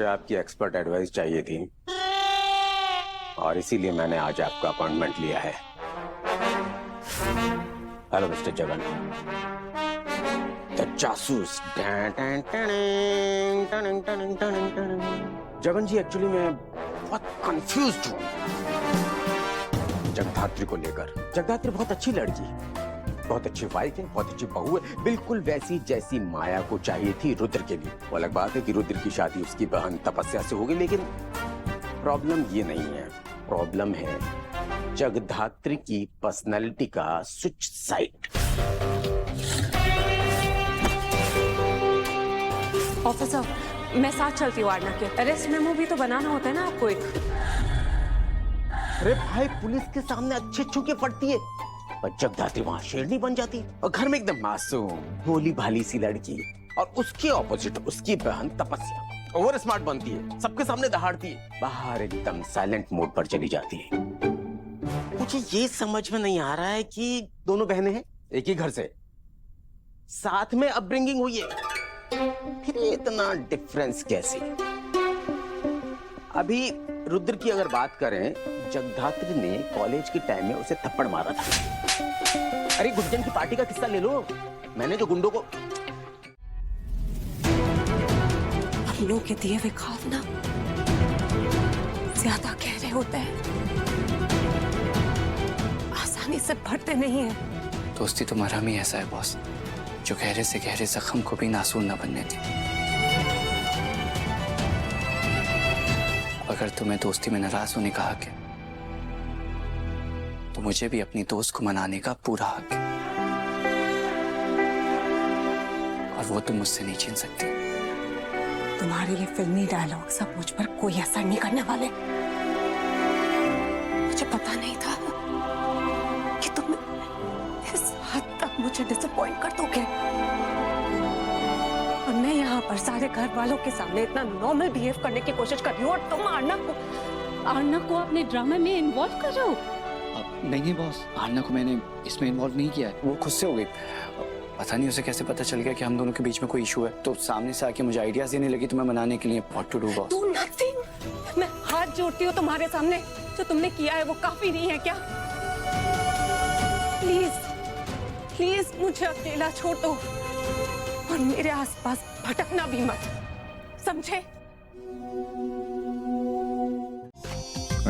मुझे आपकी expert advice चाहिए थी और इसीलिए मैंने आज आपका अपॉइंटमेंट लिया है। हेलो मिस्टर जगन, द जासूस। जगन जी, एक्चुअली मैं बहुत कंफ्यूज्ड हूँ जगधात्री को लेकर। जगधात्री बहुत अच्छी लड़की, बहुत अच्छी वाइफ है, बहुत अच्छी बहू है, बिल्कुल वैसी जैसी माया को चाहिए थी रुद्र के लिए। वो अलग बात है कि रुद्र की शादी उसकी बहन तपस्या से होगी, लेकिन प्रॉब्लम ये नहीं है। प्रॉब्लम है जगधात्री की पर्सनालिटी का स्विच साइड। ऑफिसर, मैं साथ चलती हूँ आरना के। अरेस्ट मेमो भी तो बनाना होता है ना आपको एक। अरे भाई, पुलिस के सामने अच्छे छुके पड़ती है और जगधात्री वहां शेरनी बन जाती और घर में एकदम मासूम भोली भाली सी लड़की, और उसके ऑपोजिट उसकी बहन तपस्या ओवर स्मार्ट बनती है, सबके सामने दहाड़ती है, बाहर एकदम साइलेंट मोड पर चली जाती है। मुझे ये समझ में नहीं आ रहा है कि दोनों बहनें हैं, एक ही घर से, साथ में अपब्रिंगिंग हुई है, फिर इतना डिफरेंस कैसे? अभी रुद्र की अगर बात करें, जगधात्री ने कॉलेज के टाइम में उसे थप्पड़ मारा था। अरे गुड्डन की पार्टी का किस्सा ले लो, मैंने जो गुंडों को लोग के दिए हुए ख्वाब ना ज्यादा गहरे होते हैं, आसानी से भरते नहीं है। दोस्ती तो मरहम ही ऐसा है बॉस, जो गहरे से गहरे जख्म को भी नासूर न बनने दे। अगर तुम्हें दोस्ती में नाराज होने का हक है, तो मुझे भी अपनी दोस्त को मनाने का पूरा हक है, और वो तुम मुझसे नहीं छीन सकती। तुम्हारे ये फिल्मी डायलॉग सब मुझ पर कोई असर नहीं करने वाले। मुझे पता नहीं था कि तुम इस हद तक मुझे डिसअपॉइंट कर दोगे, और मैं यहाँ पर सारे घर वालों के सामने इतना नॉर्मल बिहेव करने की कोशिश कर रही हूँ, और तुम आरना को अपने ड्रामे में इन्वॉल्व कर रहे हो। नहीं बॉस, आरना को मैंने इसमें इन्वॉल्व नहीं किया है, वो खुद से हो गई। पता नहीं उसे कैसे पता चल गया कि हम दोनों के बीच में कोई इशू है, तो सामने से आके मुझे आइडियाज देने लगी तुम्हें मनाने के लिए। What to do boss? Do nothing. मैं हाथ जोड़ती हूँ तुम्हारे सामने, जो तुमने किया है वो काफी नहीं है क्या? प्लीज प्लीज मुझे अकेला छोड़ दो, और मेरे आसपास भटकना भी मत, समझे?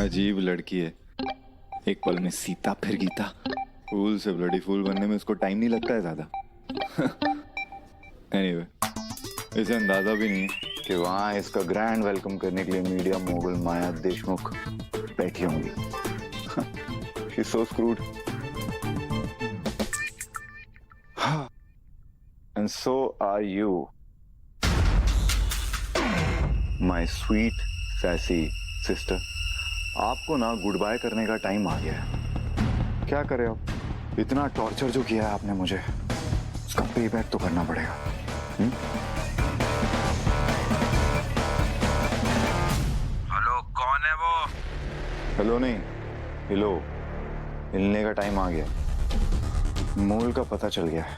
अजीब लड़की है, एक पल में सीता फिर गीता। फूल से ब्लडी फूल बनने में उसको टाइम नहीं लगता है ज्यादा। एनीवे, इसे अंदाजा भी नहीं है कि वहां इसका ग्रैंड वेलकम करने के लिए मीडिया मोगल माया देशमुख बैठी होंगी। She so screwed. And so are you, my sweet sassy sister. आपको ना गुड बाय करने का टाइम आ गया है। क्या करें अब? इतना टॉर्चर जो किया है आपने मुझे, उसका पे बैक तो करना पड़ेगा। हेलो, कौन है वो? हेलो नहीं, हिलो। हिलने का टाइम आ गया। मूल का पता चल गया है।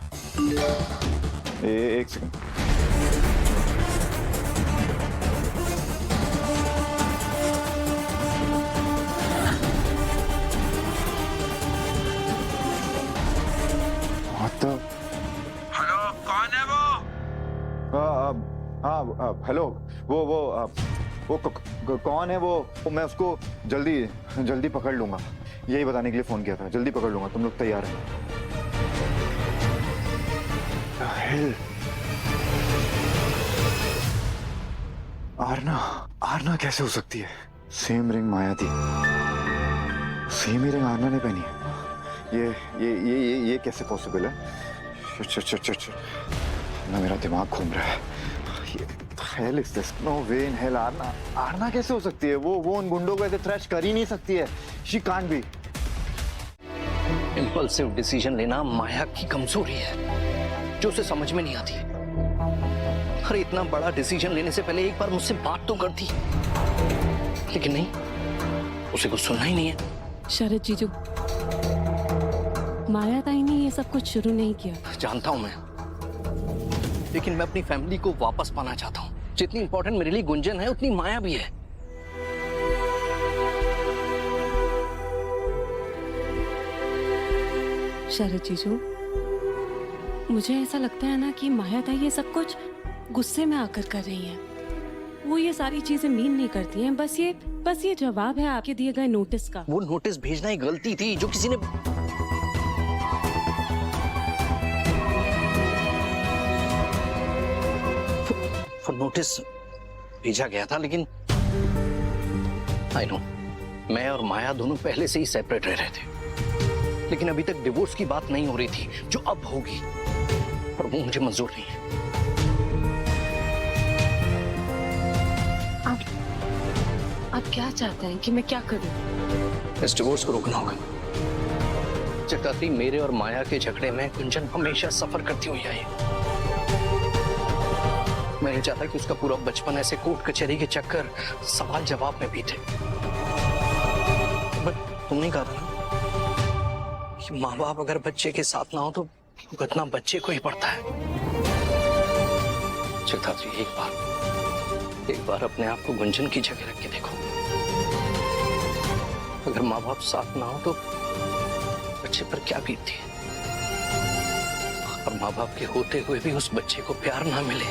एक सेकंड। हेलो, कौन है वो? हाँ, हेलो। वो कौन है वो? मैं उसको जल्दी पकड़ लूंगा, यही बताने के लिए फोन किया था। जल्दी पकड़ लूंगा, तुम लोग तैयार हैं? आरना कैसे हो सकती है? सेम रिंग माया थी, सेम ही रिंग आरना ने पहनी है। ये कैसे पॉसिबल है? ना मेरा दिमाग घूम रहा है। Hell is this? No way in hell. Aarna कैसे हो सकती है? वो उन गुंडों को ऐसे थ्रैश कर ही नहीं सकती है। She can't be. Impulsive decision लेना माया की कमजोरी है, जो उसे समझ में नहीं आती। अरे इतना बड़ा डिसीजन लेने से पहले एक बार मुझसे बात तो करती, लेकिन नहीं, उसे कुछ सुनना ही नहीं है। शरद जीजू, माया ताई ने ये सब कुछ शुरू नहीं किया। जानता हूं मैं, लेकिन मैं अपनी फैमिली को वापस पाना चाहता हूं। जितनी इंपॉर्टेंट मेरे लिए गुंजन है उतनी माया भी है। शरद जीजू, मुझे ऐसा लगता है ना कि माया ताई ये सब कुछ गुस्से में आकर कर रही है। वो ये सारी चीजें मीन नहीं करती हैं, बस ये जवाब है आपके दिए गए नोटिस का। वो नोटिस भेजना ही गलती थी जो किसी ने वो नोटिस भेजा गया था, लेकिन आई नो मैं और माया दोनों पहले से ही सेपरेट रह रहे थे, लेकिन अभी तक डिवोर्स की बात नहीं हो रही थी जो अब होगी, और वो मुझे मंजूर नहीं है। आप क्या चाहते हैं कि मैं क्या करूं? इस डिवोर्स को रोकना होगा। चक्राती, मेरे और माया के झगड़े में गुंजन हमेशा सफर करती हुई आई। मैं नहीं चाहता कि उसका पूरा बचपन ऐसे कोर्ट कचहरी के चक्कर सवाल जवाब में बीते। बट तुमने कहा था ना कि माँ बाप अगर बच्चे के साथ ना हो तो भुगतना बच्चे को ही पड़ता है। चक्राती, एक बार अपने आप को गुंजन की जगह रख के देखो। अगर माँ बाप साथ ना हो तो बच्चे पर क्या बीतती है, और माँ बाप के होते हुए भी उस बच्चे को प्यार ना मिले